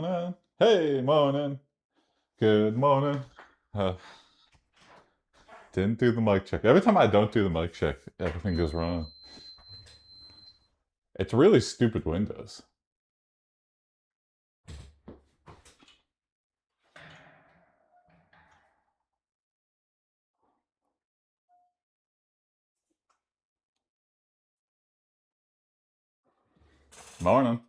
morning. Hey, morning. Good morning. Uh, didn't do the mic check. Every time I don't do the mic check, everything goes wrong. It's really stupid Windows. Morning.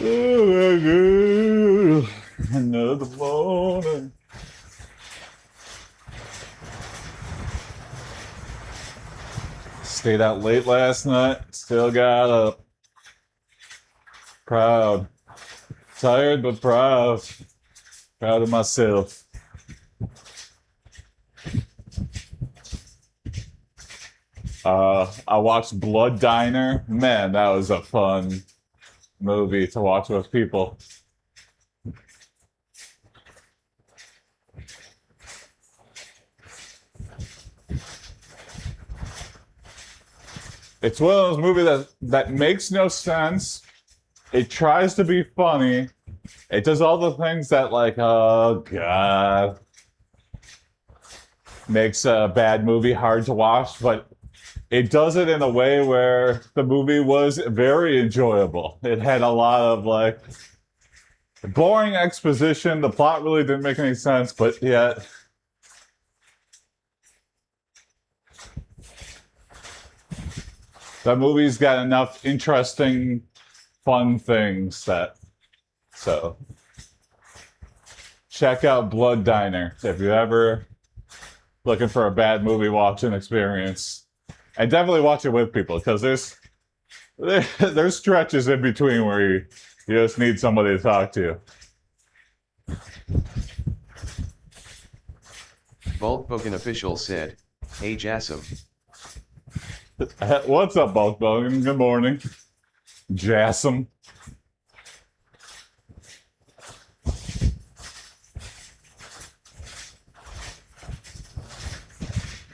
Yeah. Another morning. Stayed out late last night. Still got up. Proud. Tired but proud. Proud of myself. I watched Blood Diner. Man, that was a fun movie to watch with people. It's one of those movies that makes no sense. It tries to be funny. It does all the things that, like, oh god, makes a bad movie hard to watch, but it does it in a way where the movie was very enjoyable. It had a lot of, like, boring exposition. The plot really didn't make any sense, but yet that movie's got enough interesting, fun things that. So, check out Blood Diner if you're ever looking for a bad movie watching experience. And definitely watch it with people, because there's stretches in between where you just need somebody to talk to. Bulkbogan official said, "Hey Jassim." What's up, Bulkbogan? Good morning. Jassim.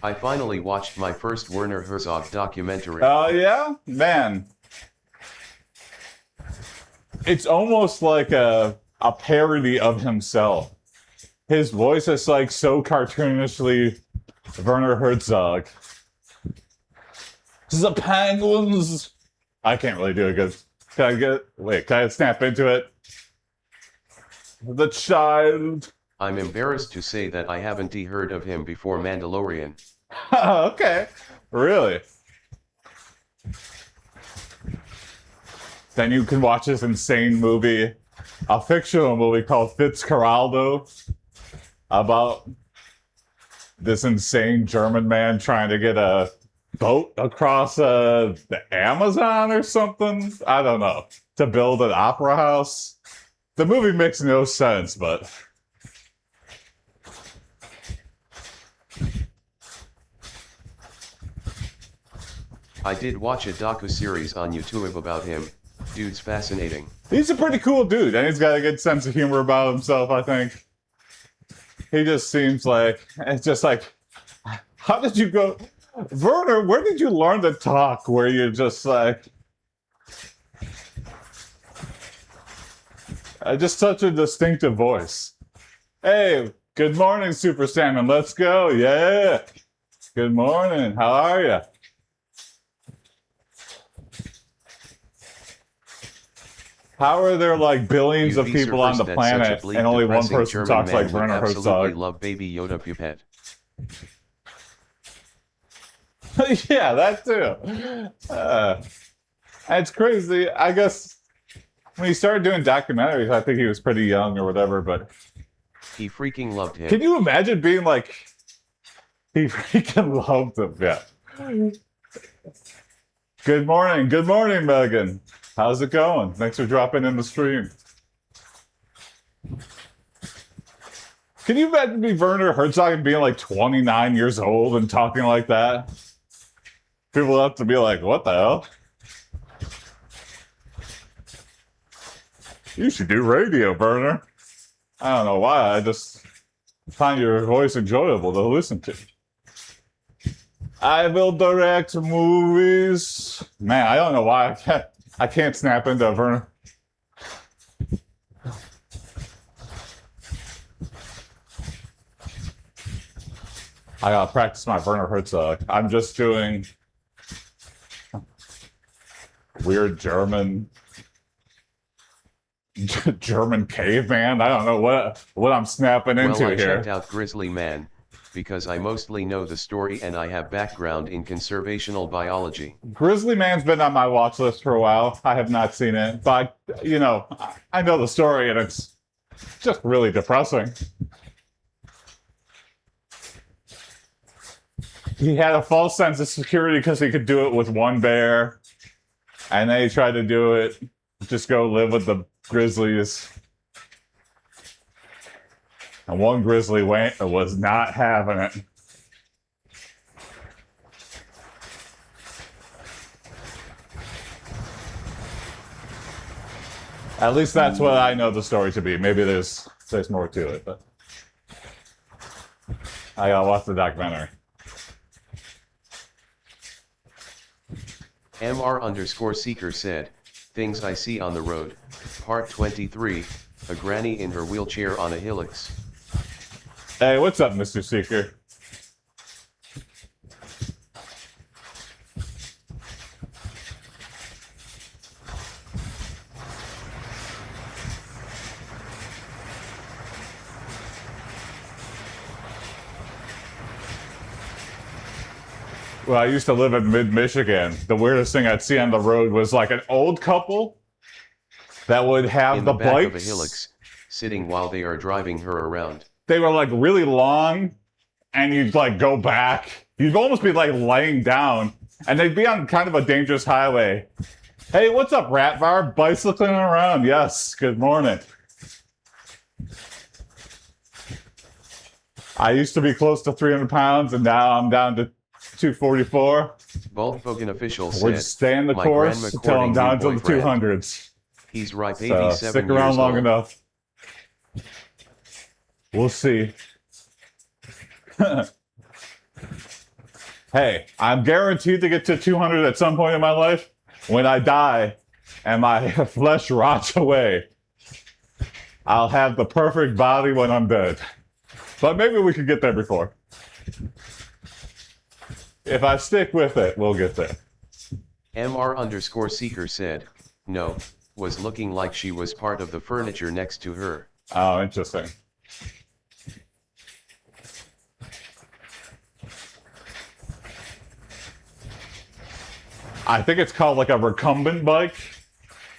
I finally watched my first Werner Herzog documentary. Oh, yeah? Man. It's almost like a parody of himself. His voice is like so cartoonishly Werner Herzog. The penguins. I can't really do it good. Can I snap into it? The child. I'm embarrassed to say that I haven't heard of him before Mandalorian. Okay. Really? Then you can watch this insane movie, a fictional movie called Fitzcarraldo, about this insane German man trying to get a boat across the Amazon or something. I don't know. To build an opera house. The movie makes no sense, but I did watch a docu-series on YouTube about him. Dude's fascinating. he's a pretty cool dude, and he's got a good sense of humor about himself, I think. He just seems like, it's just like, how did you go, Werner, where did you learn to talk where you're just like, just such a distinctive voice. Hey, good morning, Super Salmon, let's go, yeah. Good morning, how are you? How are there like billions of people on the planet and only one person talks like Werner Herzog? Absolutely love Baby Yoda pupette. Yeah, that too. And it's crazy. I guess when he started doing documentaries, I think he was pretty young or whatever, but He freaking loved him. can you imagine being like, he freaking loved him, yeah. Good morning, Megan. How's it going? Thanks for dropping in the stream. Can you imagine being Werner Herzog and being like 29 years old and talking like that? People have to be like, what the hell? You should do radio, Burner. I don't know why. I just find your voice enjoyable to listen to. I will direct movies. Man, I don't know why I can't snap into a Burner. I gotta practice my Werner Herzog. I'm just doing weird German caveman. I don't know what I'm snapping into Well, I here. checked out Grizzly Man because I mostly know the story and I have background in conservational biology. Grizzly Man's been on my watch list for a while. I have not seen it, but I know the story and it's just really depressing. He had a false sense of security because he could do it with one bear, and then he tried to do it, just go live with the grizzlies. And one grizzly was not having it. At least that's what I know the story to be. Maybe there's more to it, but I gotta watch the documentary. MR_Seeker said, Things I See on the Road, Part 23, a granny in her wheelchair on a hillocks. Hey, what's up, Mr. Seeker? Well, I used to live in mid-Michigan. The weirdest thing I'd see on the road was like an old couple that would have in the back bikes of a hillocks, sitting while they are driving her around. They were like really long, and you'd like go back. You'd almost be like laying down, and they'd be on kind of a dangerous highway. Hey, what's up, Rat Bar? Bicycling around. Yes, good morning. I used to be close to 300 pounds, and now I'm down to 244. Volkswagen official We're said, just staying the "My course grandma until I'm courting down new to the boyfriend." 200s. He's ripe, So 87 stick years around long old. enough. We'll see. Hey, I'm guaranteed to get to 200 at some point in my life. When I die and my flesh rots away, I'll have the perfect body when I'm dead. But maybe we could get there before. If I stick with it, we'll get there. MR_Seeker said, no, was looking like she was part of the furniture next to her. Oh, interesting. I think it's called like a recumbent bike.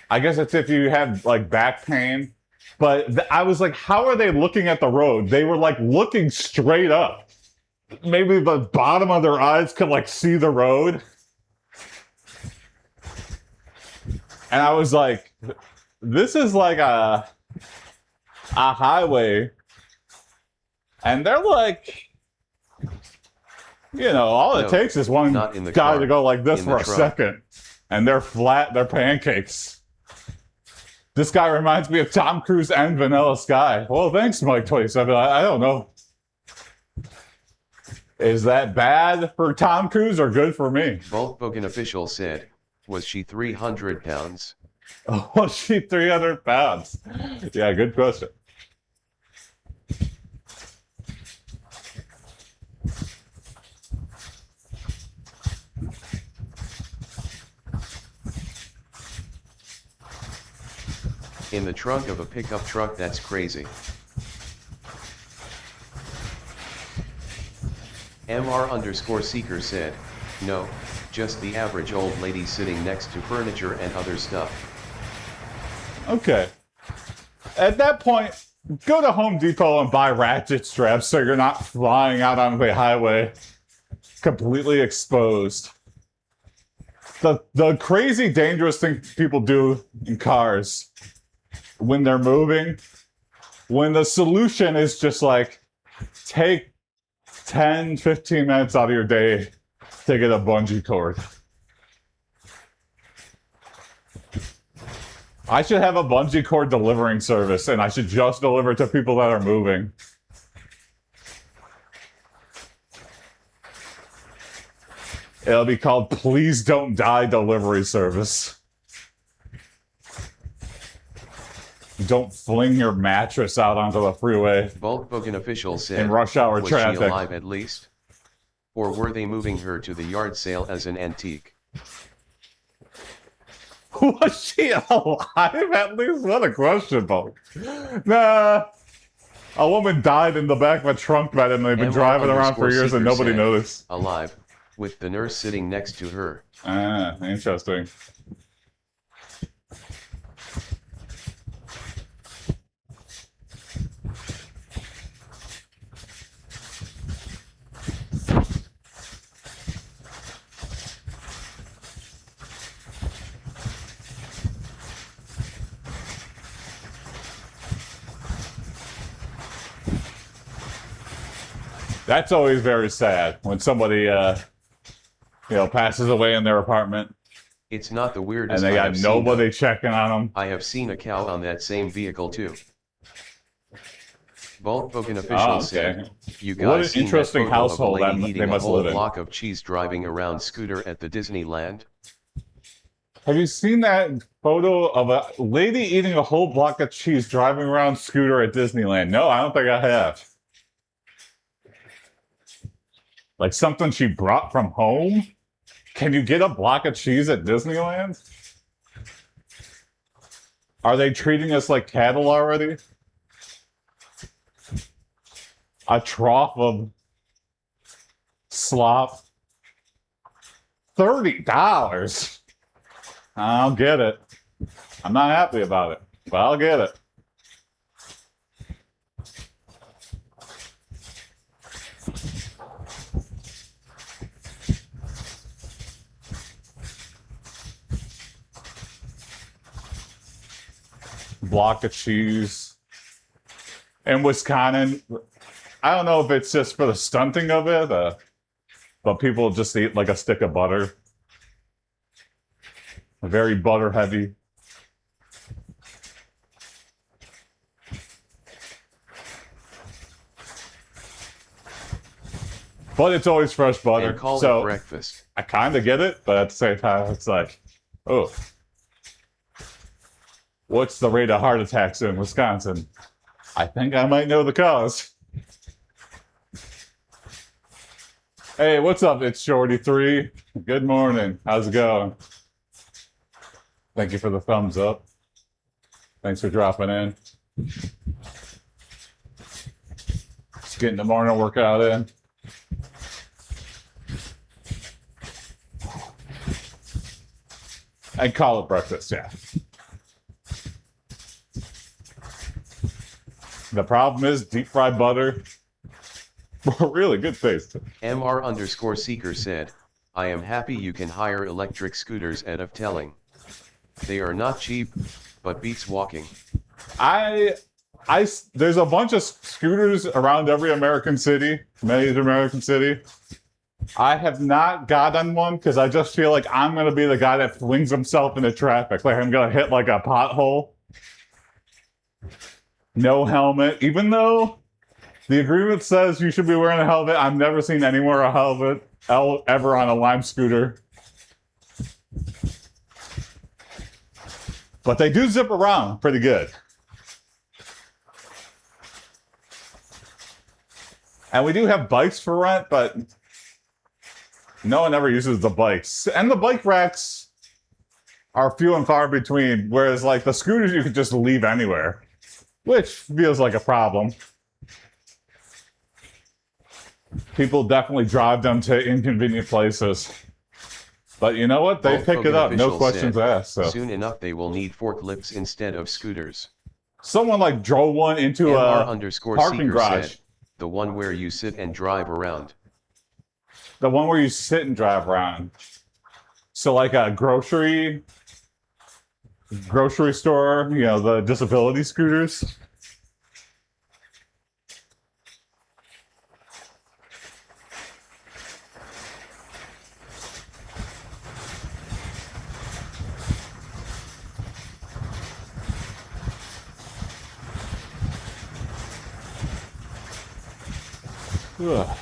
I guess it's if you have like back pain. But I was like, how are they looking at the road? They were like looking straight up. Maybe the bottom of their eyes could like see the road. And I was like, this is like a highway. And they're like, all it takes is one guy to go like this for a second. And they're flat, they're pancakes. This guy reminds me of Tom Cruise and Vanilla Sky. Well, thanks, Mike 27. I don't know. Is that bad for Tom Cruise or good for me? Volkswagen official said, was she 300 pounds? Oh, was she 300 pounds? Yeah, good question. In the trunk of a pickup truck, that's crazy. MR_Seeker said, no, just the average old lady sitting next to furniture and other stuff. Okay. At that point, go to Home Depot and buy ratchet straps so you're not flying out on the highway completely exposed. The crazy dangerous thing people do in cars when they're moving, when the solution is just like take 10, 15 minutes out of your day to get a bungee cord. I should have a bungee cord delivering service, and I should just deliver to people that are moving. It'll be called Please Don't Die Delivery Service. Don't fling your mattress out onto the freeway Volkswagen official said, in rush hour was traffic. she alive at least? Or were they moving her to the yard sale as an antique? Was she alive at least? What a question, folks. Nah. A woman died in the back of a trunk bed and they've been driving around for years and nobody noticed. Alive, with the nurse sitting next to her. Ah, interesting. That's always very sad when somebody, passes away in their apartment It's not the weirdest. and they I got have nobody seen, checking on them. I have seen a cow on that same vehicle too. Volkswagen official said, "You guys What an seen interesting that photo household of a lady they eating a must whole live in." block of cheese driving around scooter at the Disneyland?" Have you seen that photo of a lady eating a whole block of cheese driving around scooter at Disneyland? No, I don't think I have. Like something she brought from home? Can you get a block of cheese at Disneyland? Are they treating us like cattle already? A trough of slop. $30. I'll get it. I'm not happy about it, but I'll get it. Block of cheese. In Wisconsin, I don't know if it's just for the stunting of it, but people just eat like a stick of butter. Very butter heavy. But it's always fresh butter. And call so it breakfast. I kind of get it, but at the same time, it's like, oh. What's the rate of heart attacks in Wisconsin? I think I might know the cause. Hey, what's up? It's Shorty3. Good morning. How's it going? Thank you for the thumbs up. Thanks for dropping in. Just getting the morning workout in. And call it breakfast, yeah. The problem is deep fried butter. Really good taste. MR_seeker said, "I am happy you can hire electric scooters at of telling. They are not cheap, but beats walking." There's a bunch of scooters around every American city, major American city. I have not gotten one because I just feel like I'm going to be the guy that flings himself into traffic. Like I'm going to hit like a pothole. No helmet. Even though the agreement says you should be wearing a helmet, I've never seen anyone wear a helmet ever on a Lime scooter. But they do zip around pretty good. And we do have bikes for rent, but no one ever uses the bikes. And the bike racks are few and far between, whereas like the scooters you could just leave anywhere, which feels like a problem. People definitely drive them to inconvenient places. But you know what? They pick it up, no questions asked. So soon enough they will need forklifts instead of scooters. Someone like drove one into a parking garage. Said, "The one where you sit and drive around." The one where you sit and drive around. So like a grocery store, the disability scooters. Ugh.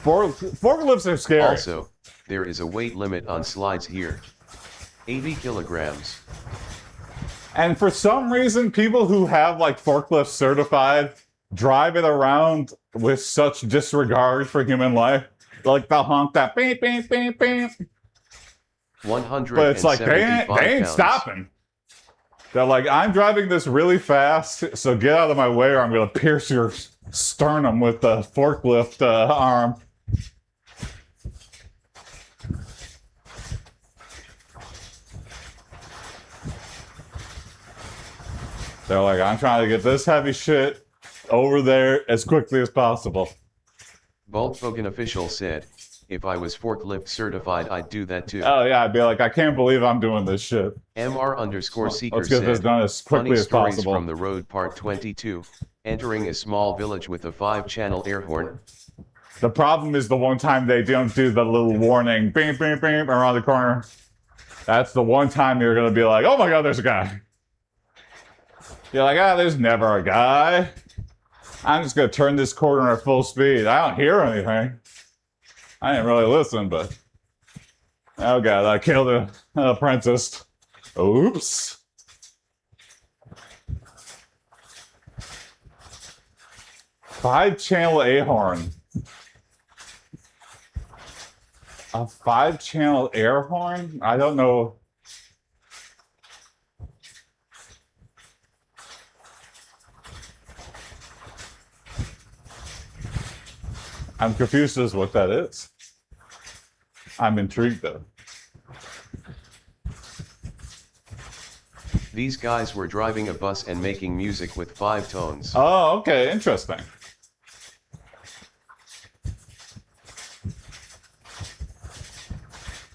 Forklifts are scary. Also, there is a weight limit on slides here. 80 kilograms. And for some reason, people who have like forklift certified drive it around with such disregard for human life. Like they'll honk that beep, beep, beep, beep. 175 But it's like they ain't pounds. stopping. They're like, I'm driving this really fast, so get out of my way or I'm going to pierce your sternum with the forklift arm. They're like, I'm trying to get this heavy shit over there as quickly as possible. Volkswagen official said, if I was forklift certified, I'd do that too. Oh yeah, I'd be like, I can't believe I'm doing this shit. MR_seeker Let's get this said, done as quickly funny as stories possible. from the road part 22, entering a small village with a 5-channel air horn. The problem is the one time they don't do the little warning, beep, beep, beep, around the corner. That's the one time you're going to be like, oh my God, there's a guy. You're like, there's never a guy. I'm just going to turn this corner at full speed. I don't hear anything. I didn't really listen, but... Oh God, I killed an apprentice. Oops. Five-channel A-horn. A 5-channel air horn? I don't know. I'm confused as to what that is. I'm intrigued though. These guys were driving a bus and making music with 5 tones. Oh, okay, interesting.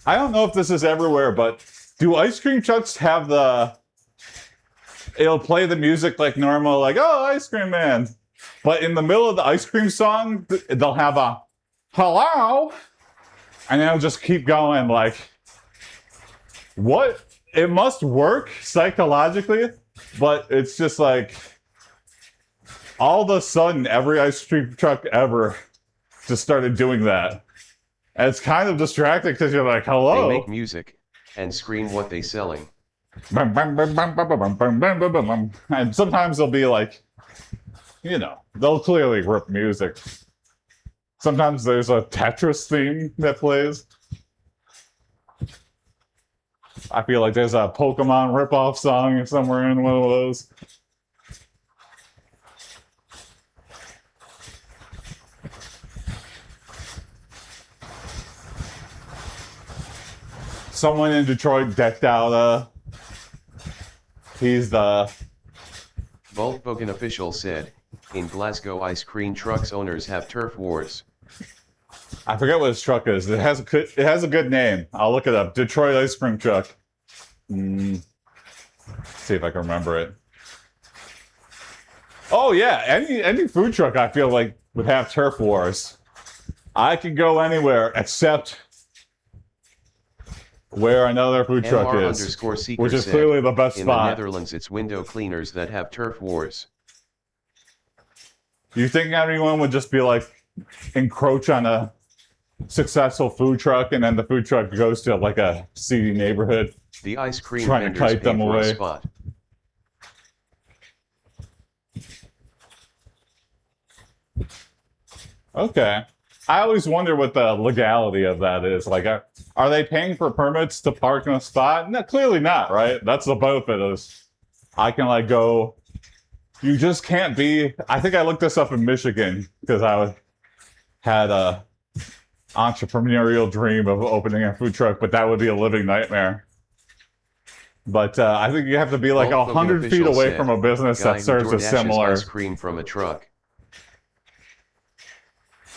I don't know if this is everywhere, but do ice cream trucks have the... It'll play the music like normal, like, oh, ice cream man. But in the middle of the ice cream song, they'll have a, hello? And then it'll just keep going like, what? It must work psychologically, but it's just like, all of a sudden, every ice cream truck ever just started doing that. And it's kind of distracting because you're like, hello? They make music and scream what they selling. And sometimes they'll be like, you know, they'll clearly rip music. Sometimes there's a Tetris theme that plays. I feel like there's a Pokemon ripoff song somewhere in one of those. Someone in Detroit decked out he's the... Volkswagen official said, in Glasgow ice cream trucks owners have turf wars. I forget what his truck is. It has a good name. I'll look it up. Detroit ice cream truck. See if I can remember it. Oh yeah, any food truck I feel like would have turf wars. I can go anywhere except where another food truck is, which is clearly the best spot. In the Netherlands, it's window cleaners that have turf wars. You think anyone would just be like, encroach on a successful food truck, and then the food truck goes to like a seedy neighborhood? The ice cream trying to vendors kite them pay for a away. spot. Okay. I always wonder what the legality of that is. Like, are they paying for permits to park in a spot? No, clearly not, right? That's the benefit is I can like go. You just can't be. I think I looked this up in Michigan because I had a entrepreneurial dream of opening a food truck, but that would be a living nightmare. But I think you have to be like 100 feet away from a business that serves a similar ice cream from a truck.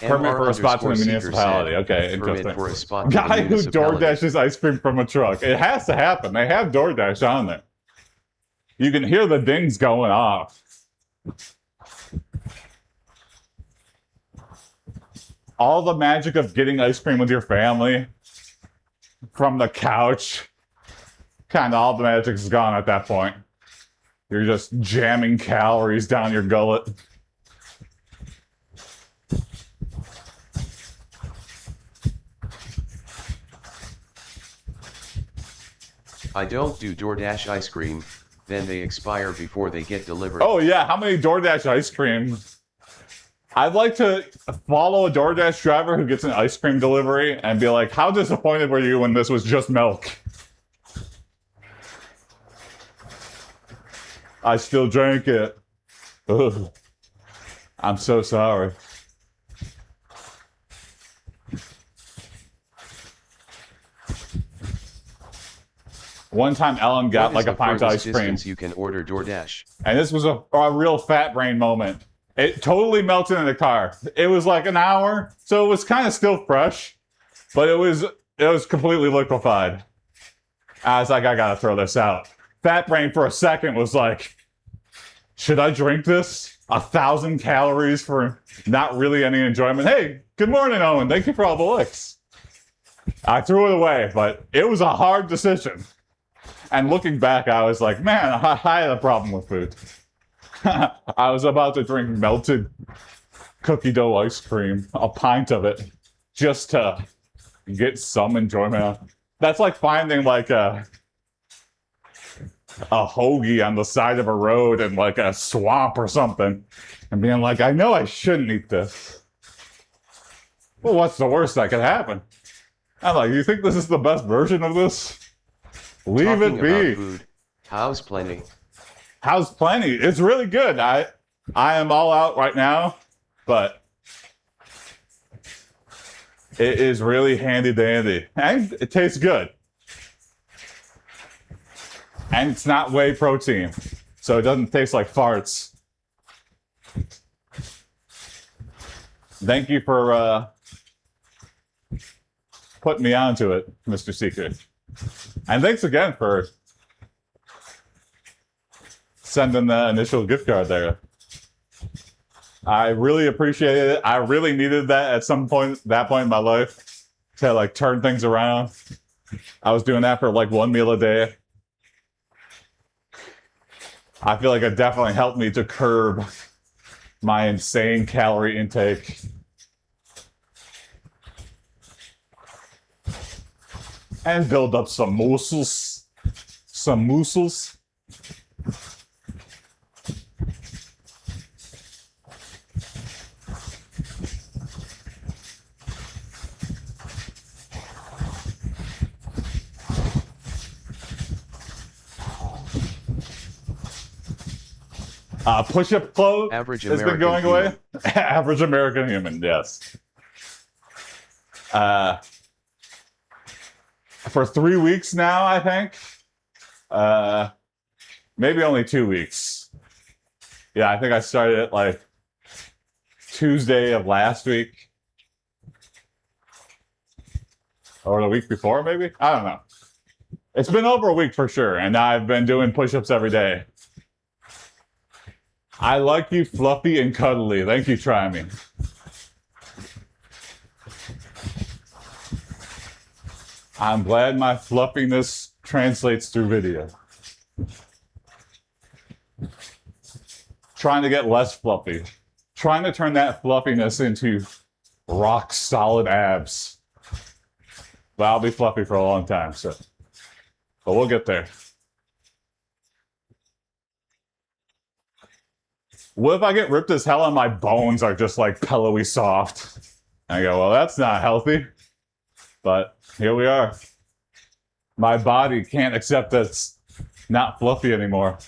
permit for a spot to the municipality. Okay, interesting. For a spot to Guy the who municipality. DoorDashes ice cream from a truck. It has to happen. They have DoorDash on there. You can hear the dings going off. All the magic of getting ice cream with your family from the couch, kind of all the magic is gone at that point. You're just jamming calories down your gullet. I don't do DoorDash ice cream, then they expire before they get delivered. Oh yeah, how many DoorDash ice cream? I'd like to follow a DoorDash driver who gets an ice cream delivery and be like, how disappointed were you when this was just milk? I still drank it. Ugh. I'm so sorry. One time Ellen got What is like a the pint of furthest ice cream. distance you can order DoorDash? And this was a real fat brain moment. It totally melted in the car. It was like an hour, so it was kind of still fresh, but it was completely liquefied. I was like, I gotta throw this out. Fat brain for a second was like, should I drink this? 1,000 calories for not really any enjoyment. Hey, good morning, Owen. Thank you for all the licks. I threw it away, but it was a hard decision. And looking back, I was like, man, I had a problem with food. I was about to drink melted cookie dough ice cream, a pint of it, just to get some enjoyment out. That's like finding like a hoagie on the side of a road in like a swamp or something and being like, I know I shouldn't eat this. Well, what's the worst that could happen? I'm like, you think this is the best version of this? Leave Talking it be. about food, how's plenty? How's plenty? It's really good. I am all out right now, but it is really handy dandy. And it tastes good. And it's not whey protein, so it doesn't taste like farts. Thank you for putting me onto it, Mr. Secret. And thanks again for sending the initial gift card there. I really appreciate it. I really needed that at some point, that point in my life, to like turn things around. I was doing that for like one meal a day. I feel like it definitely helped me to curb my insane calorie intake. And build up some muscles. Some muscles. Push-up clothes Average has been American going away. human. Average American human, yes. For 3 weeks now, I think. Maybe only 2 weeks. Yeah, I think I started it like Tuesday of last week. Or the week before, maybe? I don't know. It's been over a week for sure, and I've been doing push-ups every day. I like you fluffy and cuddly. Thank you, Try Me. I'm glad my fluffiness translates through video. Trying to get less fluffy. Trying to turn that fluffiness into rock solid abs. But I'll be fluffy for a long time, so. But we'll get there. What if I get ripped as hell and my bones are just like pillowy soft? And I go, well, that's not healthy. But here we are. My body can't accept that it's not fluffy anymore.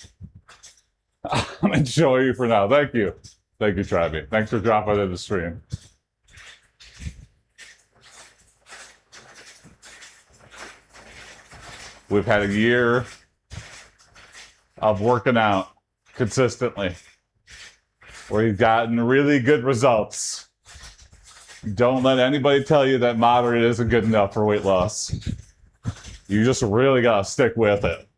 I'm enjoying you for now. Thank you. Thank you, Travi. Thanks for dropping in the stream. We've had a year of working out consistently. We've gotten really good results. Don't let anybody tell you that moderate isn't good enough for weight loss. You just really gotta stick with it.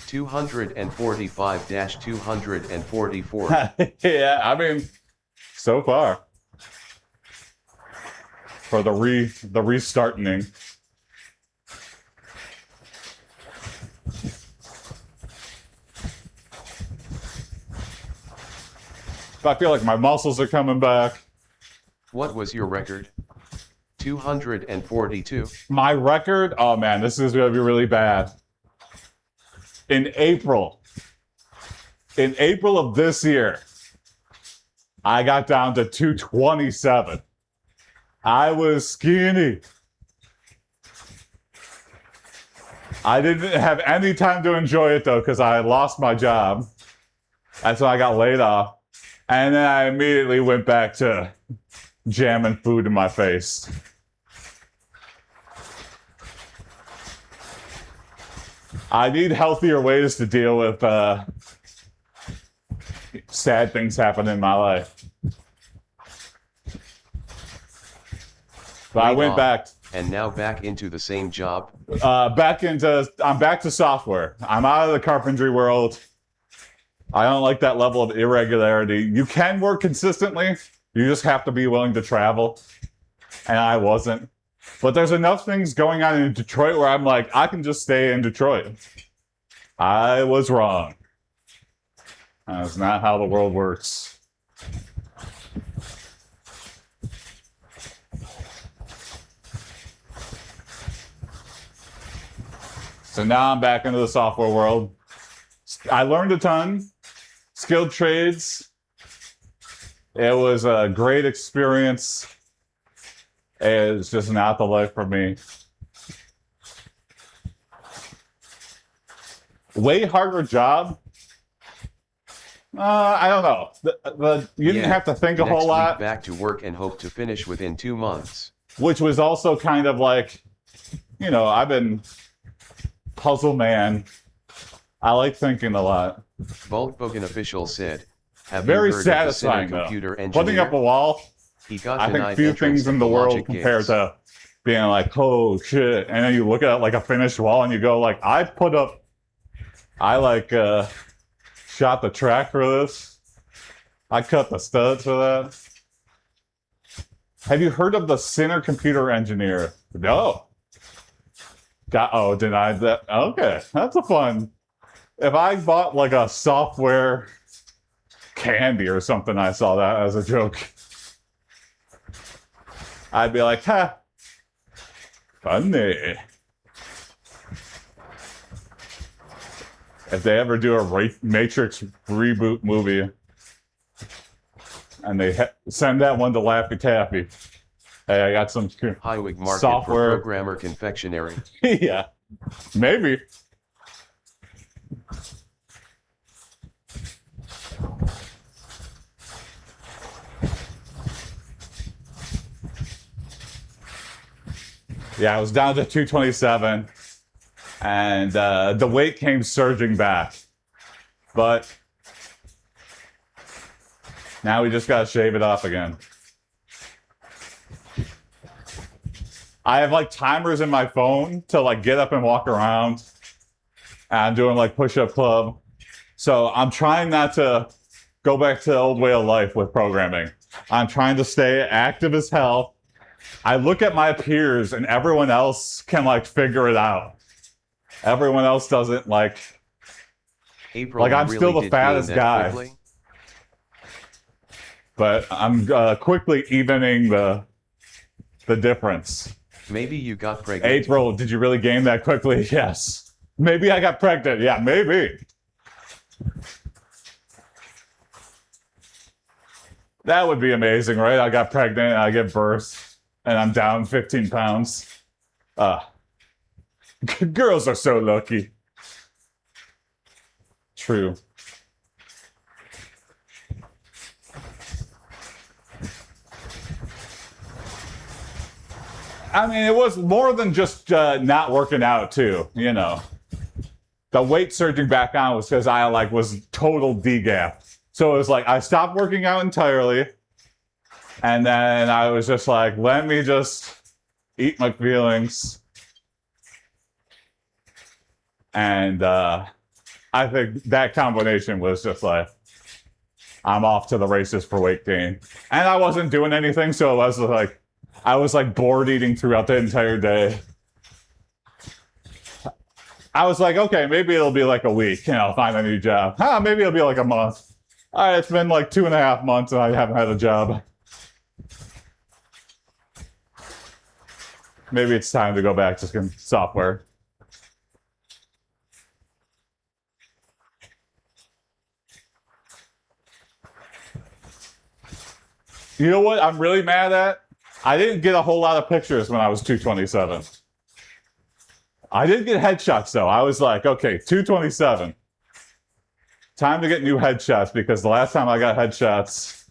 (245-244). Yeah, I mean, so far. for the restarting. I feel like my muscles are coming back. What was your record? 242. My record? Oh man, this is gonna be really bad. In April of this year, I got down to 227. I was skinny. I didn't have any time to enjoy it though, because I lost my job. That's when I got laid off. And then I immediately went back to jamming food in my face. I need healthier ways to deal with sad things happen in my life. But I went back. And now back into the same job? I'm back to software. I'm out of the carpentry world. I don't like that level of irregularity. You can work consistently. You just have to be willing to travel. And I wasn't. But there's enough things going on in Detroit where I'm like, I can just stay in Detroit. I was wrong. That's not how the world works. So now I'm back into the software world. I learned a ton. Skilled trades. It was a great experience. It's just not the life for me. Way harder job. I don't know. You didn't have to think a whole lot. Back to work and hope to finish within 2 months. Which was also kind of like, I've been puzzle man. I like thinking a lot. Bulkbogen official said, have very you heard satisfying of the computer though. engineer? Putting up a wall. He got I think few things in the world compared to being like, oh shit, and then you look at like a finished wall and you go like, I shot the track for this. I cut the studs for that. Have you heard of the Center computer engineer? No. Denied that. Okay, that's a fun. If I bought like a software candy or something, I saw that as a joke. I'd be like, ha, funny. If they ever do a Matrix reboot movie and they send that one to Laffy Taffy, hey, I got some Highwig market software. For programmer confectionery. Yeah, maybe. Yeah, I was down to 227, and the weight came surging back. But now we just got to shave it off again. I have like timers in my phone to like get up and walk around. And I'm doing like push-up club. So I'm trying not to go back to the old way of life with programming. I'm trying to stay active as hell. I look at my peers and everyone else can like figure it out. Everyone else doesn't like I'm still the fattest guy. Quickly? But I'm quickly evening the difference. Maybe you got pregnant. April, did you really gain that quickly? Yes. Maybe I got pregnant. Yeah, maybe. That would be amazing, right? I got pregnant, I give birth, and I'm down 15 pounds. Girls are so lucky. True. I mean, it was more than just not working out, too, The weight surging back on was because I was total D-gap. So it was like I stopped working out entirely, and then I was just like, let me just eat my feelings. And I think that combination was just like, I'm off to the races for weight gain. And I wasn't doing anything, so it was like, I was like bored eating throughout the entire day. I was like, okay, maybe it'll be like a week, and I'll find a new job. Maybe it'll be like a month. All right, it's been like 2.5 months and I haven't had a job. Maybe it's time to go back to software. You know what I'm really mad at? I didn't get a whole lot of pictures when I was 227. I did get headshots though. I was like, okay, 227. Time to get new headshots because the last time I got headshots,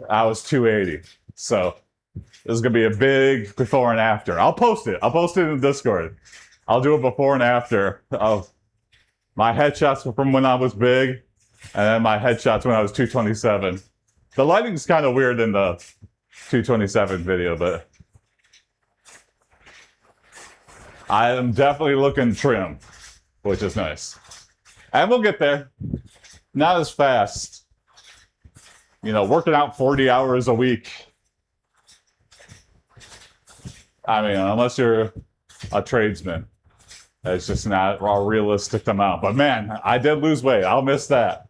I was 280. So this is going to be a big before and after. I'll post it. I'll post it in Discord. I'll do a before and after of my headshots from when I was big and then my headshots when I was 227. The lighting's kind of weird in the 227 video, but I am definitely looking trim, which is nice. And we'll get there. Not as fast. You know, working out 40 hours a week. I mean, unless you're a tradesman, it's just not a realistic amount. But man, I did lose weight. I'll miss that.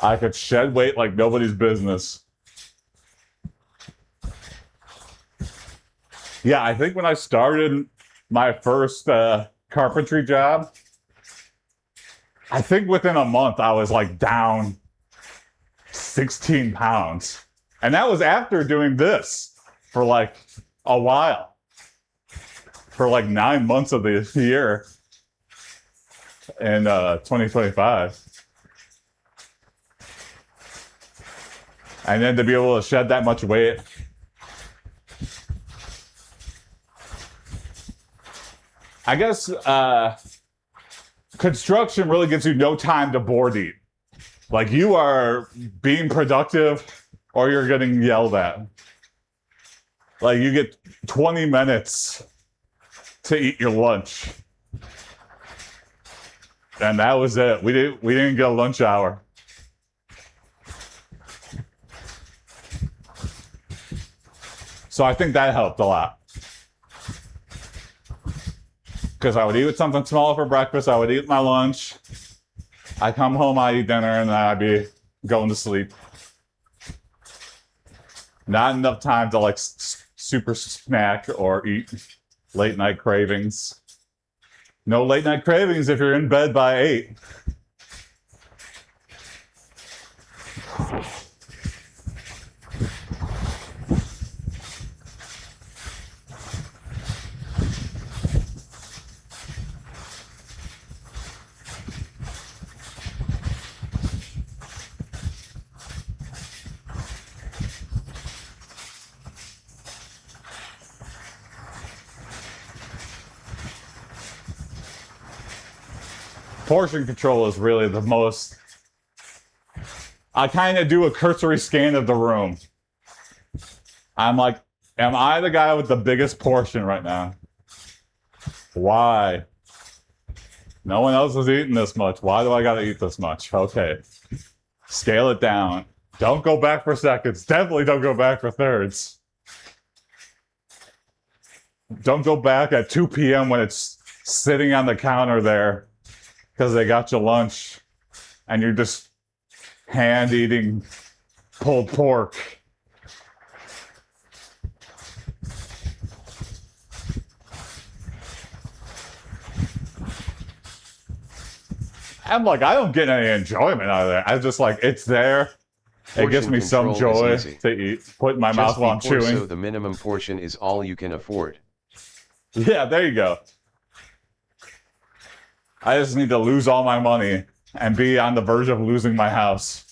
I could shed weight like nobody's business. Yeah, I think when I started my first carpentry job, I think within a month I was like down 16 pounds. And that was after doing this for like a while. For like 9 months of the year in 2025. And then to be able to shed that much weight. I guess construction really gives you no time to board eat. Like you are being productive or you're getting yelled at. Like you get 20 minutes to eat your lunch. And that was it. We didn't get a lunch hour. So I think that helped a lot. Because I would eat with something small for breakfast, I would eat my lunch, I come home, I eat dinner, and then I'd be going to sleep. Not enough time to like super snack or eat late night cravings. No late night cravings if you're in bed by 8. Portion control is really the most. I kind of do a cursory scan of the room. I'm like, am I the guy with the biggest portion right now? Why? No one else is eating this much. Why do I gotta eat this much? Okay. Scale it down. Don't go back for seconds. Definitely don't go back for thirds. Don't go back at 2 p.m. when it's sitting on the counter there. Because they got you lunch and you're just hand eating pulled pork. I'm like, I don't get any enjoyment out of that. I just like, it's there. It gives me some joy to eat, put in my mouth while I'm chewing. So the minimum portion is all you can afford. Yeah, there you go. I just need to lose all my money and be on the verge of losing my house.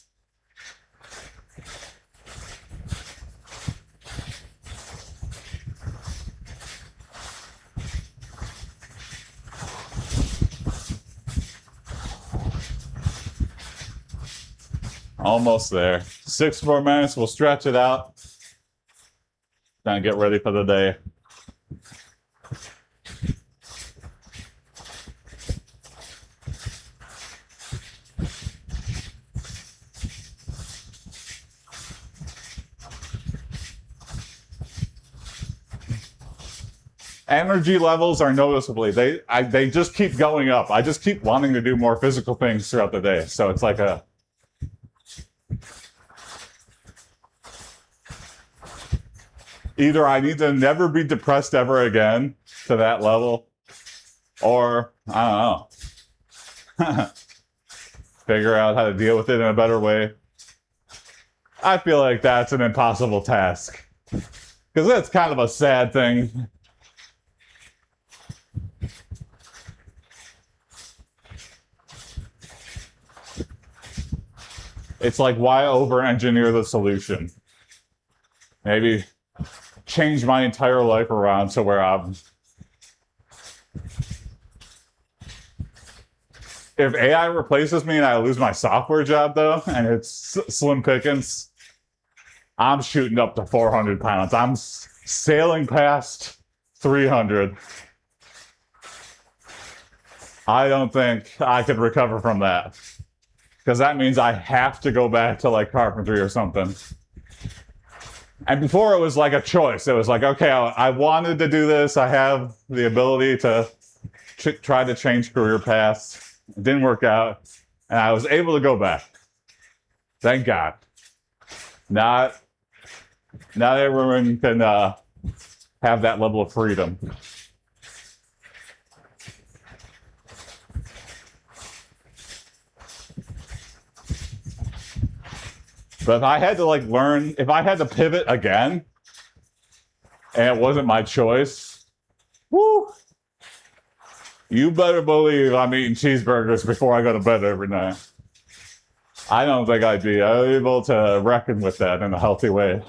Almost there. 6 more minutes, we'll stretch it out. Then get ready for the day. Energy levels are noticeably, they just keep going up. I just keep wanting to do more physical things throughout the day. So it's like either I need to never be depressed ever again to that level, or I don't know, figure out how to deal with it in a better way. I feel like that's an impossible task, because that's kind of a sad thing. It's like, why over-engineer the solution? Maybe change my entire life around to where if AI replaces me and I lose my software job, though, and it's slim pickings, I'm shooting up to 400 pounds. I'm sailing past 300. I don't think I could recover from that, because that means I have to go back to like carpentry or something. And before it was like a choice. It was like, okay, I wanted to do this. I have the ability to try to change career paths. It didn't work out, and I was able to go back. Thank God. Not everyone can have that level of freedom. But if I had to if I had to pivot again, and it wasn't my choice, woo! You better believe I'm eating cheeseburgers before I go to bed every night. I don't think I'd be able to reckon with that in a healthy way.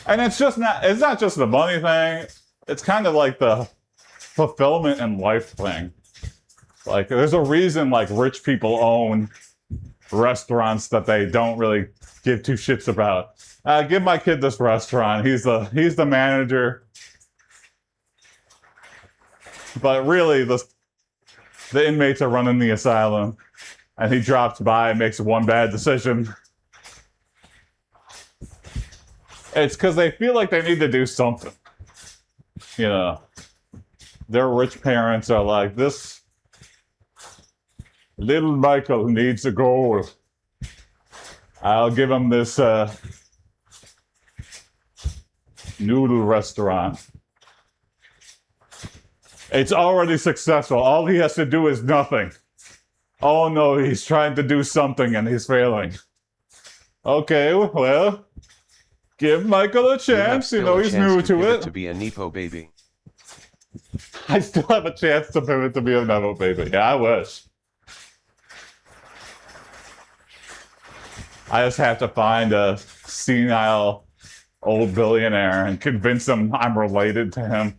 And it's not just the money thing. It's kind of like the fulfillment in life thing. Like, there's a reason like rich people own restaurants that they don't really give two shits about. Give my kid this restaurant. He's the manager. But really, the inmates are running the asylum, and he drops by and makes one bad decision. It's because they feel like they need to do something. You know, their rich parents are like, this little Michael needs a goal. I'll give him this noodle restaurant. It's already successful. All he has to do is nothing. Oh no, he's trying to do something and he's failing. Okay, well, give Michael a chance. You know, he's new to it. To be a Nepo baby. I still have a chance to pivot to be a Nepo baby. Yeah, I wish. I just have to find a senile old billionaire and convince him I'm related to him.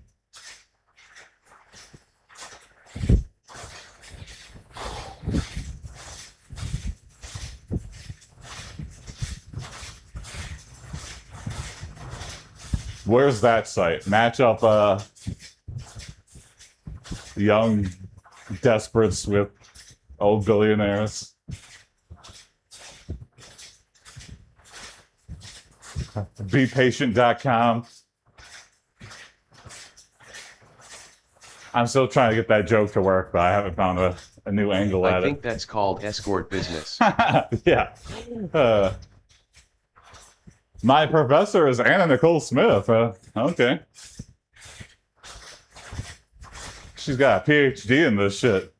Where's that site? Match up young desperates with old billionaires. BePatient.com. I'm still trying to get that joke to work, but I haven't found a new angle at it. I think that's called escort business. Yeah. My professor is Anna Nicole Smith. Okay. She's got a PhD in this shit.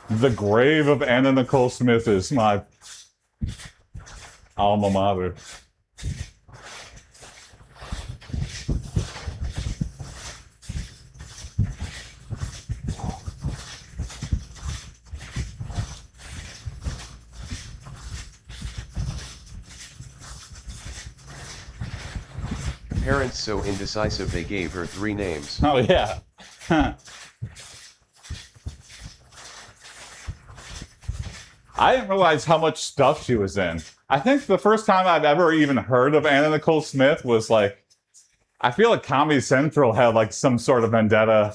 The grave of Anna Nicole Smith is my alma mater. Parents so indecisive they gave her 3 names. Oh, yeah. I didn't realize how much stuff she was in. I think the first time I've ever even heard of Anna Nicole Smith was like, I feel like Comedy Central had like some sort of vendetta,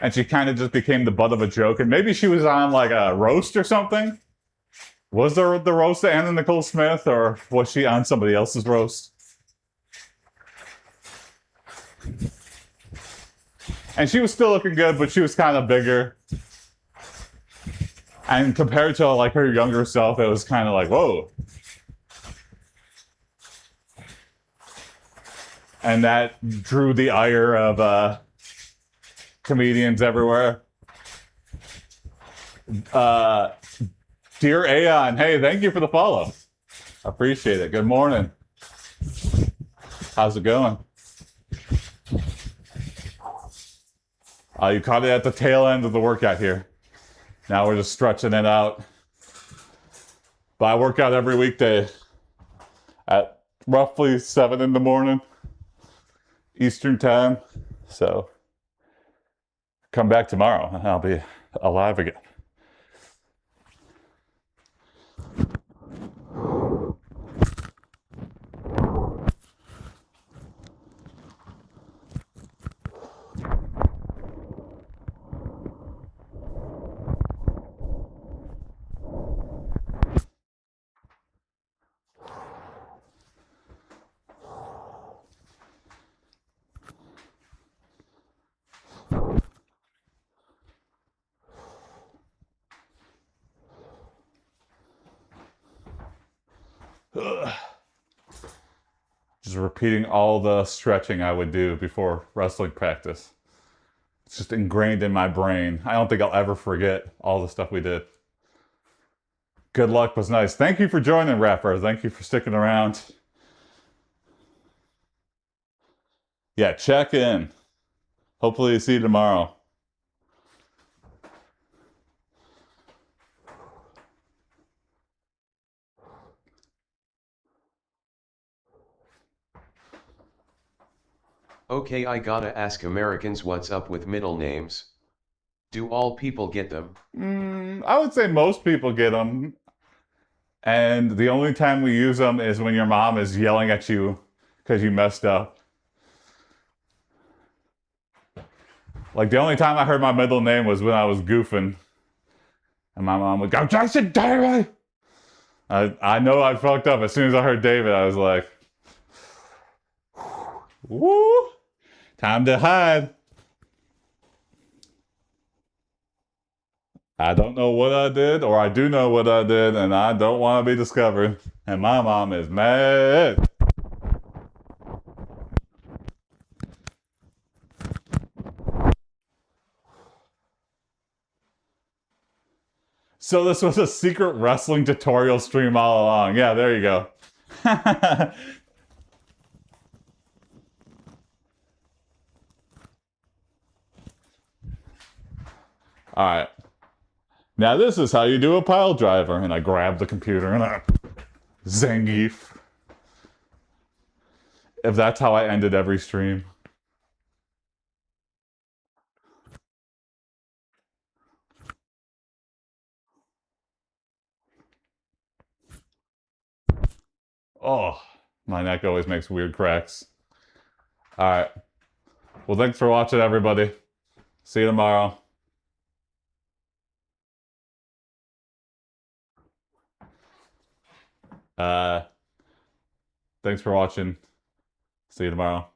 and she kind of just became the butt of a joke. And maybe she was on like a roast or something. Was there the roast of Anna Nicole Smith, or was she on somebody else's roast? And she was still looking good, but she was kind of bigger. And compared to like her younger self, it was kind of like, whoa. And that drew the ire of comedians everywhere. Dear Aeon, hey, thank you for the follow. Appreciate it. Good morning. How's it going? You caught it at the tail end of the workout here. Now we're just stretching it out. But I work out every weekday at roughly 7 in the morning, Eastern time. So come back tomorrow and I'll be alive again. Just repeating all the stretching I would do before wrestling practice. It's just ingrained in my brain. I don't think I'll ever forget all the stuff we did. Good luck was nice. Thank you for joining, Rapper. Thank you for sticking around. Yeah, check in. Hopefully see you tomorrow. Okay, I gotta ask Americans what's up with middle names. Do all people get them? I would say most people get them. And the only time we use them is when your mom is yelling at you because you messed up. Like the only time I heard my middle name was when I was goofing. And my mom would go, Jason David! I know I fucked up. As soon as I heard David, I was like, woo! Time to hide. I don't know what I did, or I do know what I did, and I don't want to be discovered. And my mom is mad. So this was a secret wrestling tutorial stream all along. Yeah, there you go. All right. Now this is how you do a pile driver. And I grab the computer and I Zangief. If that's how I ended every stream. Oh, my neck always makes weird cracks. All right. Well, thanks for watching, everybody. See you tomorrow. Uh, thanks for watching. See you tomorrow.